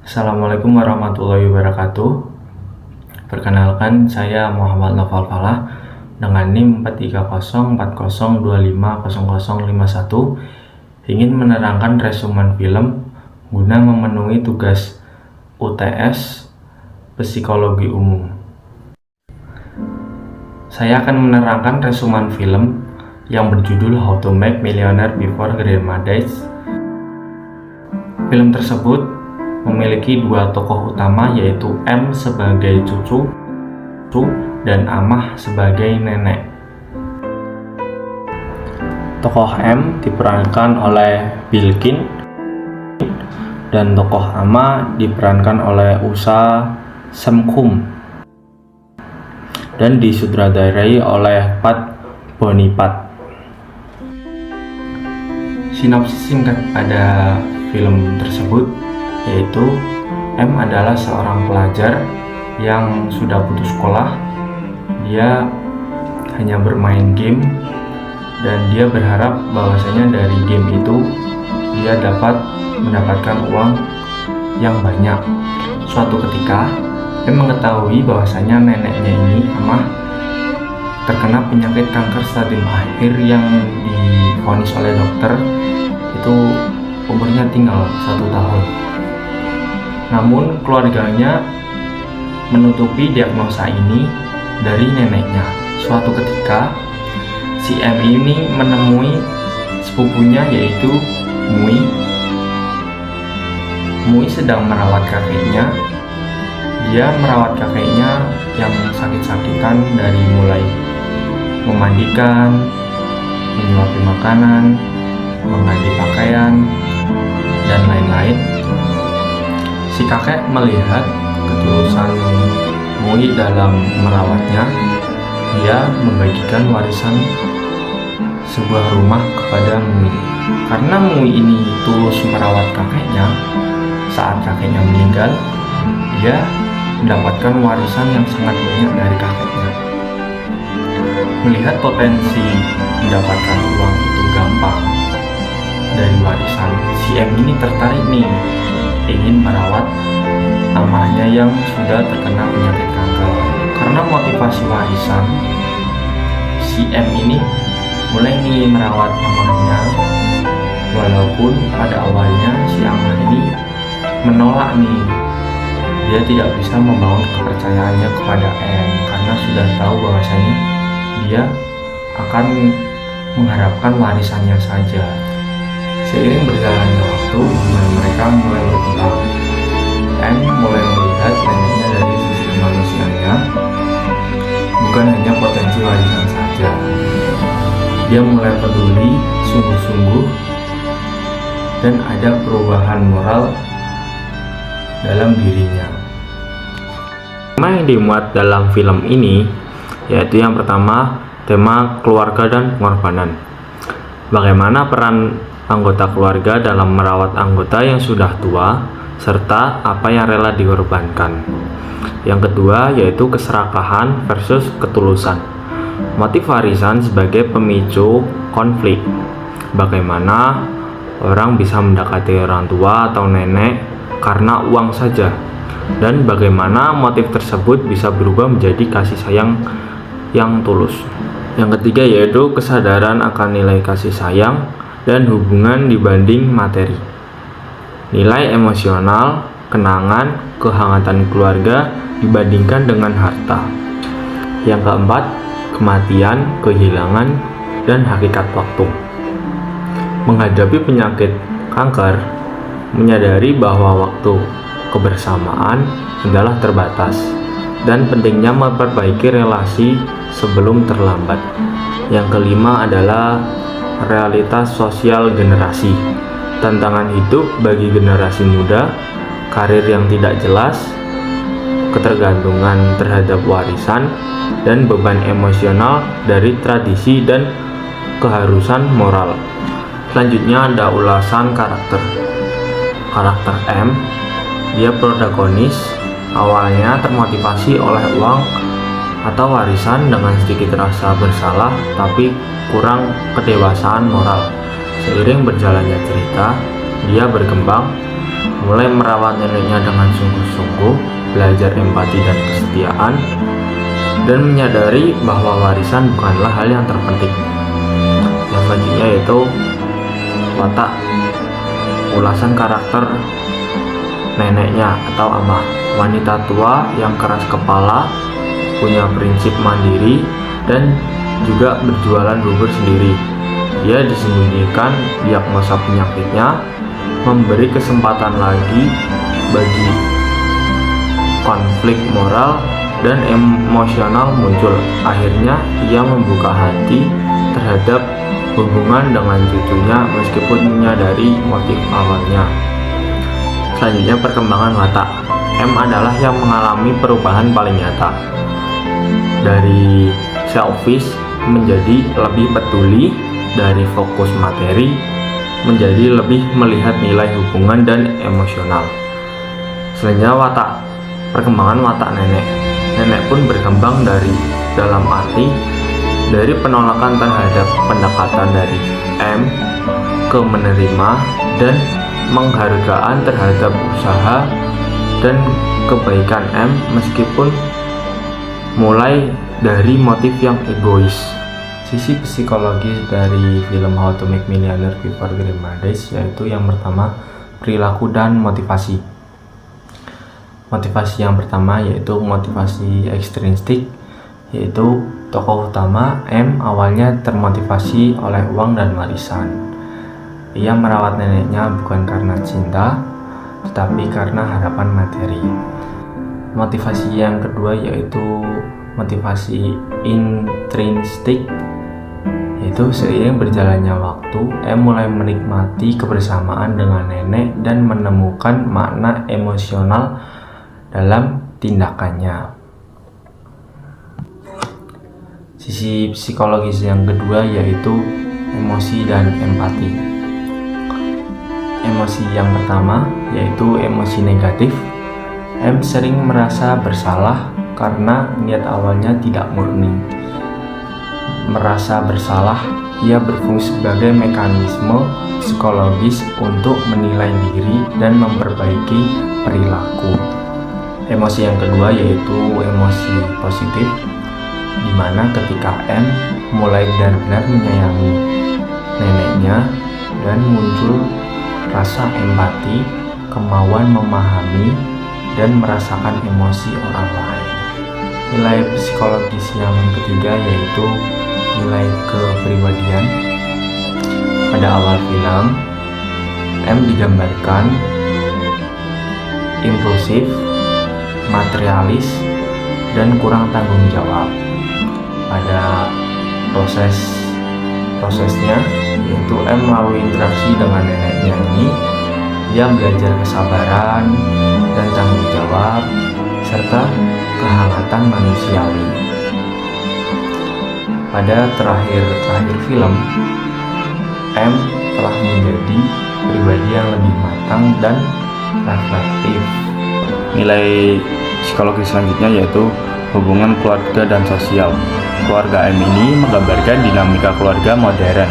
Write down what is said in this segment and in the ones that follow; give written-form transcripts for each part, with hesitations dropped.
Assalamualaikum warahmatullahi wabarakatuh. Perkenalkan, saya Muhammad Naufal Falah dengan NIM 43040250051, ingin menerangkan resumen film guna memenuhi tugas UTS Psikologi Umum. Saya akan menerangkan resumen film yang berjudul How to Make Millionaire Before Grandma Dies. Film tersebut memiliki dua tokoh utama, yaitu M sebagai cucu dan Amah sebagai nenek. Tokoh M diperankan oleh Bilkin dan tokoh Amah diperankan oleh Usha Semkum dan disutradarai oleh Pat Bonipat. Sinopsis singkat pada film tersebut yaitu M adalah seorang pelajar yang sudah putus sekolah. Dia hanya bermain game dan dia berharap bahwasanya dari game itu dia dapat mendapatkan uang yang banyak. Suatu ketika M mengetahui bahwasanya neneknya ini, Amah, terkena penyakit kanker stadium akhir yang divonis oleh dokter itu umurnya tinggal 1 tahun. Namun keluarganya menutupi diagnosa ini dari neneknya. Suatu ketika si M ini menemui sepupunya yaitu Mui. Mui sedang merawat kakeknya. Dia merawat kakeknya yang sakit-sakitan dari mulai memandikan, menyuapi makanan, mengganti pakaian, dan lain-lain. Si kakek melihat ketulusan Mui dalam merawatnya. Dia membagikan warisan sebuah rumah kepada Mui. Karena Mui ini tulus merawat kakeknya, saat kakeknya meninggal, dia mendapatkan warisan yang sangat banyak dari kakeknya. Melihat potensi mendapatkan uang itu gampang dari warisan, si M ini tertarik nih, ingin merawat amahnya yang sudah terkena penyakit kanker. Karena motivasi warisan, si M ini mulai nih merawat amahnya, walaupun pada awalnya si amah ini menolak nih. Dia tidak bisa membangun kepercayaannya kepada M karena sudah tahu bahwasanya dia akan mengharapkan warisannya saja. Seiring berjalannya waktu, hubungan mereka mulai berkembang. M mulai melihat neneknya dari sisi kemanusiaannya, bukan hanya potensi warisan saja. Dia mulai peduli sungguh-sungguh dan ada perubahan moral dalam dirinya. Tema yang dimuat dalam film ini yaitu yang pertama, tema keluarga dan pengorbanan. Bagaimana peran anggota keluarga dalam merawat anggota yang sudah tua, serta apa yang rela dikorbankan. Yang kedua yaitu keserakahan versus ketulusan. Motif warisan sebagai pemicu konflik. Bagaimana orang bisa mendekati orang tua atau nenek karena uang saja, dan bagaimana motif tersebut bisa berubah menjadi kasih sayang yang tulus. Yang ketiga yaitu kesadaran akan nilai kasih sayang dan hubungan dibanding materi. Nilai emosional, kenangan, kehangatan keluarga dibandingkan dengan harta. Yang keempat, kematian, kehilangan, dan hakikat waktu. Menghadapi penyakit kanker, menyadari bahwa waktu kebersamaan adalah terbatas dan pentingnya memperbaiki relasi sebelum terlambat. Yang kelima adalah realitas sosial generasi. Tantangan hidup bagi generasi muda, karir yang tidak jelas, ketergantungan terhadap warisan, dan beban emosional dari tradisi dan keharusan moral. Selanjutnya ada ulasan karakter. Karakter M, dia protagonis, awalnya termotivasi oleh uang atau warisan dengan sedikit rasa bersalah tapi kurang kedewasaan moral. Seiring berjalannya cerita, dia berkembang mulai merawat neneknya dengan sungguh-sungguh, belajar empati dan kesetiaan, dan menyadari bahwa warisan bukanlah hal yang terpenting. Yang selanjutnya yaitu watak, ulasan karakter neneknya atau amah. Wanita tua yang keras kepala, punya prinsip mandiri, dan juga berjualan bubur sendiri. Dia disembunyikan diagnosa penyakitnya, memberi kesempatan lagi bagi konflik moral dan emosional muncul. Akhirnya ia membuka hati terhadap hubungan dengan cucunya meskipun menyadari motif awalnya. Selanjutnya perkembangan watak. M adalah yang mengalami perubahan paling nyata, dari selfish menjadi lebih peduli, dari fokus materi menjadi lebih melihat nilai hubungan dan emosional. Selanjutnya perkembangan watak nenek. Nenek pun berkembang dari dalam arti dari penolakan terhadap pendekatan dari M ke menerima dan penghargaan terhadap usaha dan kebaikan M, meskipun mulai dari motif yang egois. Sisi psikologis dari film How to Make Millionaire Before Grandma Dies yaitu yang pertama, perilaku dan motivasi. Motivasi yang pertama yaitu motivasi ekstrinsik, yaitu tokoh utama M awalnya termotivasi oleh uang dan warisan. Ia merawat neneknya bukan karena cinta, tetapi karena harapan materi. Motivasi yang kedua yaitu motivasi intrinsik, yaitu seiring berjalannya waktu, M mulai menikmati kebersamaan dengan nenek dan menemukan makna emosional dalam tindakannya. Sisi psikologis yang kedua yaitu emosi dan empati. Emosi yang pertama yaitu emosi negatif. M sering merasa bersalah karena niat awalnya tidak murni. Merasa bersalah, ia berfungsi sebagai mekanisme psikologis untuk menilai diri dan memperbaiki perilaku. Emosi yang kedua yaitu emosi positif, di mana ketika M mulai benar-benar menyayangi neneknya dan muncul rasa empati, kemauan memahami dan merasakan emosi orang lain. Nilai psikologis yang ketiga yaitu nilai kepribadian. Pada awal film, M digambarkan impulsif, materialis, dan kurang tanggung jawab. Pada prosesnya yaitu M melalui interaksi dengan neneknya ini, dia belajar kesabaran dan tanggung jawab serta kehangatan manusiawi. Pada terakhir film, M telah menjadi pribadi yang lebih matang dan reflektif. Nilai psikologis selanjutnya yaitu hubungan keluarga dan sosial. Keluarga M ini menggambarkan dinamika keluarga modern,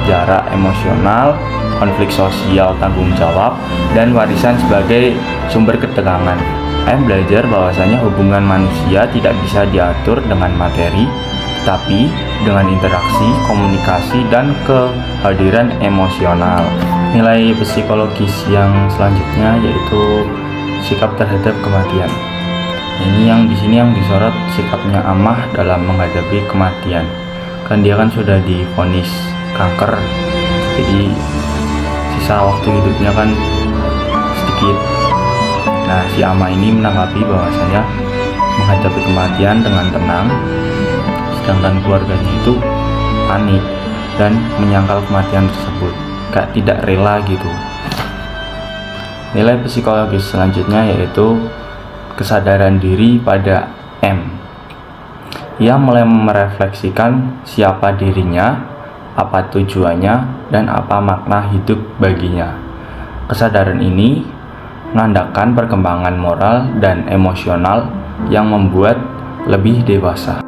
jarak emosional, konflik sosial, tanggung jawab, dan warisan sebagai sumber ketegangan. M belajar bahwasanya hubungan manusia tidak bisa diatur dengan materi, tetapi dengan interaksi, komunikasi, dan kehadiran emosional. Nilai psikologis yang selanjutnya yaitu sikap terhadap kematian. Ini yang di sini yang disorot sikapnya Amah dalam menghadapi kematian. Kan dia kan sudah divonis kanker, jadi sisa waktu hidupnya kan sedikit. Nah, si Amah ini menanggapi bahwasanya menghadapi kematian dengan tenang, sedangkan keluarganya itu panik dan menyangkal kematian tersebut, kayak tidak rela gitu. Nilai psikologis selanjutnya yaitu kesadaran diri pada M. Ia mulai merefleksikan siapa dirinya, apa tujuannya, dan apa makna hidup baginya. Kesadaran ini menandakan perkembangan moral dan emosional yang membuat lebih dewasa.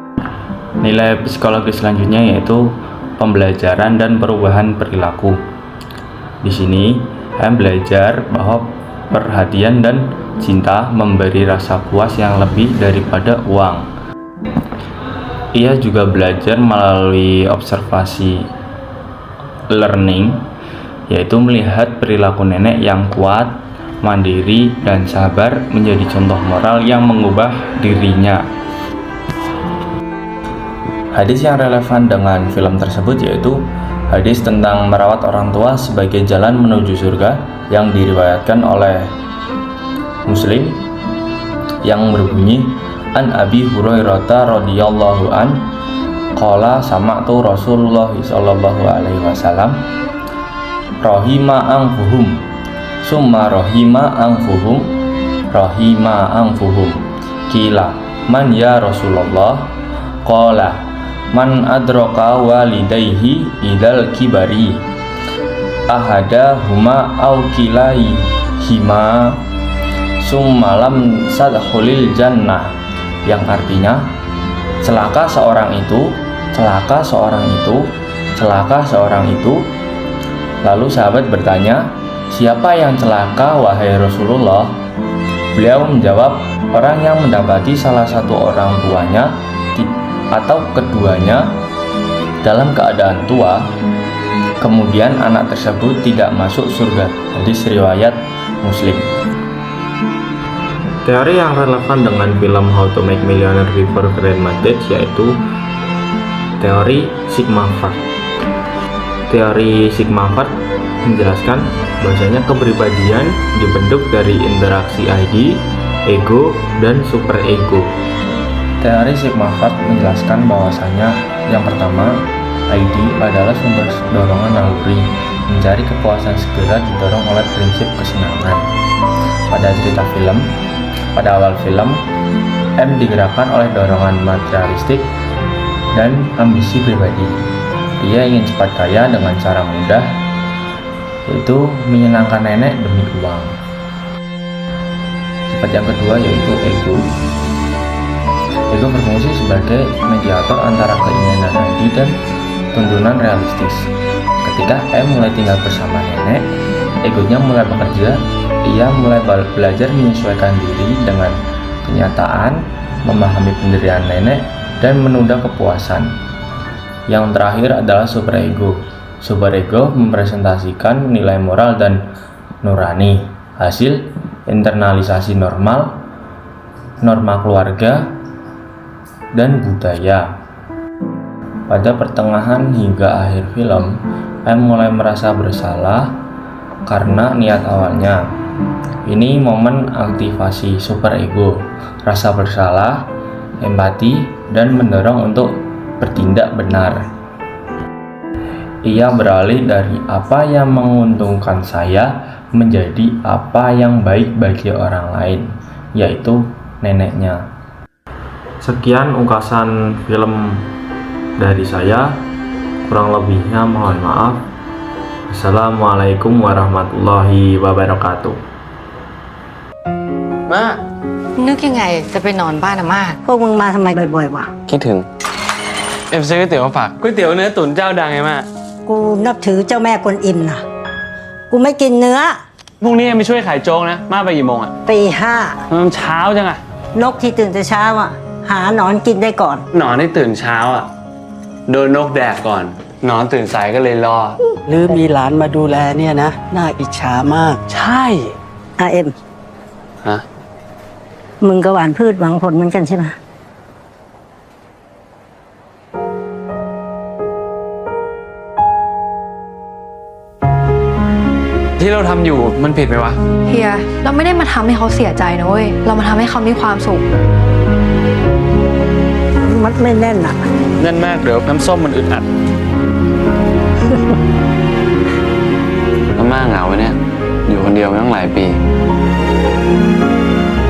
Nilai psikologis selanjutnya yaitu pembelajaran dan perubahan perilaku. Di sini M belajar bahwa perhatian dan cinta memberi rasa puas yang lebih daripada uang. Ia juga belajar melalui observasi learning, yaitu melihat perilaku nenek yang kuat, mandiri, dan sabar menjadi contoh moral yang mengubah dirinya. Hadis yang relevan dengan film tersebut yaitu hadis tentang merawat orang tua sebagai jalan menuju surga yang diriwayatkan oleh Muslim yang berbunyi, An Abi Hurairah radhiyallahu an qala sama'tu Rasulullah sallallahu alaihi wasallam rahima anfuhum summa rahima anfuhum kila man ya Rasulullah qala man adraka walidayhi idal kibari ahadahuma aw kilaihima summa lam sadkhulil jannah, yang artinya celaka seorang itu. Lalu sahabat bertanya, siapa yang celaka wahai Rasulullah? Beliau menjawab, orang yang mendapati salah satu orang tuanya atau keduanya dalam keadaan tua, kemudian anak tersebut tidak masuk surga. Hadis riwayat Muslim. Teori yang relevan dengan film How to Make Millionaire Before Grandma Dead yaitu teori Sigma Fart. Teori Sigma Fart menjelaskan bahwasanya kepribadian dibentuk dari interaksi ID, ego, dan superego. Teori Sigma Fart menjelaskan bahwasanya yang pertama, ID adalah sumber dorongan naluri, mencari kepuasan segera didorong oleh prinsip kesenangan. Pada awal film, M digerakkan oleh dorongan materialistik dan ambisi pribadi. Dia ingin cepat kaya dengan cara mudah, yaitu menyenangkan nenek demi uang. Sifat yang kedua yaitu ego. Ego berfungsi sebagai mediator antara keinginan ID dan tuntunan realistis. Ketika M mulai tinggal bersama nenek, egonya mulai bekerja. Ia mulai belajar menyesuaikan diri dengan kenyataan, memahami penderitaan nenek, dan menunda kepuasan. Yang terakhir adalah superego. Superego mempresentasikan nilai moral dan nurani, hasil internalisasi norma keluarga, dan budaya. Pada pertengahan hingga akhir film, M mulai merasa bersalah karena niat awalnya. Ini momen aktivasi superego, rasa bersalah, empati, dan mendorong untuk bertindak benar. Ia beralih dari apa yang menguntungkan saya menjadi apa yang baik bagi orang lain, yaitu neneknya. Sekian ungkasan film dari saya, kurang lebihnya mohon maaf. Assalamualaikum warahmatullahi wabarakatuh. มา นึกยังไงจะไปนอนบ้านอาม่า พวกมึงมาทำไมบ่อยๆวะ คิดถึง เอ็มซื้อก๋วยเตี๋ยวมาฝากก๋วยเตี๋ยวเนื้อตุ๋นเจ้าดังไงแม่ กูนับถือเจ้าแม่กวนอิมนะกูไม่กินเนื้อ พรุ่งนี้เอ็มไปช่วยขายโจ๊กนะมาไปกี่โมงอ่ะ ตีห้า มันเช้าจังอ่ะ นกที่ตื่นแต่เช้าอ่ะ หาหนอนกินได้ก่อน หนอนที่ตื่นเช้าอ่ะโดนนกแดกก่อนหนอนตื่นสายก็เลยรอ หรือมีหลานมาดูแลเนี่ยนะ น่าอิจฉามาก ใช่ เอ็ม ฮะ มึงก็หวานพืชหวังผลเหมือนกันใช่ไหม ที่เราทำอยู่มันผิดไหมวะ เฮียเราไม่ได้มาทำให้เขาเสียใจนะเว้ยเรามาทำให้เขามีความสุข มัดไม่แน่นอ่ะ แน่นมากเดี๋ยวน้ำส้มมันอึดอัด อาม่าเหงาเนี่ย อยู่คนเดียวมาตั้งหลายปี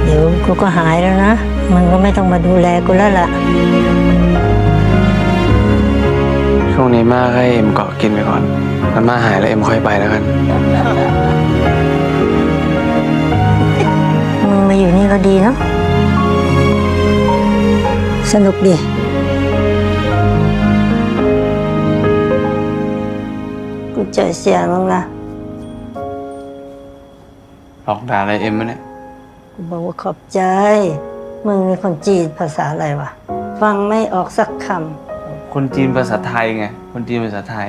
เดี๋ยวกูก็หายแล้วนะ มันก็ไม่ต้องมาดูแลกูแล้วล่ะ ช่วงนี้ม่าให้เอ็มเกาะกินไปก่อนถ้าม่าหายแล้วเอ็มค่อยไปแล้วกัน มึงมาอยู่นี่ก็ดีเนาะ สนุกดี กูใจเสียมึงละ หลอกด่าอะไรเอ็มมะเนี่ย กูบอกว่าขอบใจ มึงนี่คนจีนภาษาอะไรวะ ฟังไม่ออกสักค คนจีนภาษาไทยไง คนจีนภาษาไทย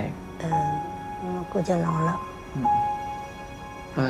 ำกูจะนอนแล้ว อืม